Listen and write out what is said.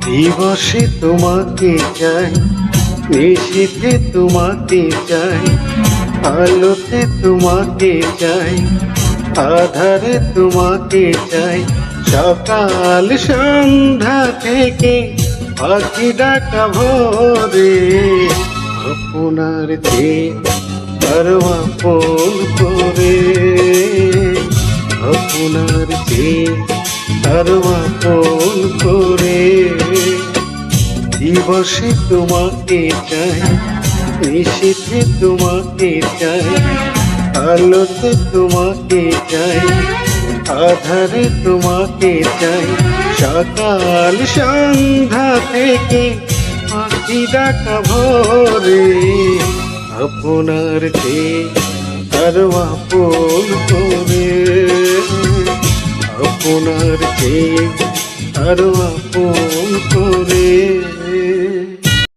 দিবসে তোমাকে চাই, নিশীথে তোমাকে চাই, আলোতে তোমাকে চাই, আধারে তোমাকে চাই। সকাল সন্ধ্যা থেকে পাখি ডাকা ভোরে, আপনার চেয়ে আরো আপন করে, আপনার চেয়ে আরো আপন করে। দিবসে তোমাকে চাই, নিশীথে তোমাকে চাই, আলোতে তোমাকে চাই, আধারে তোমাকে চাই। সকাল সন্ধ্যা থেকে পাখি ডাকা ভোরে, আপনার চেয়ে আরো আপন করে, আপনার চেয়ে আরো আপন করে।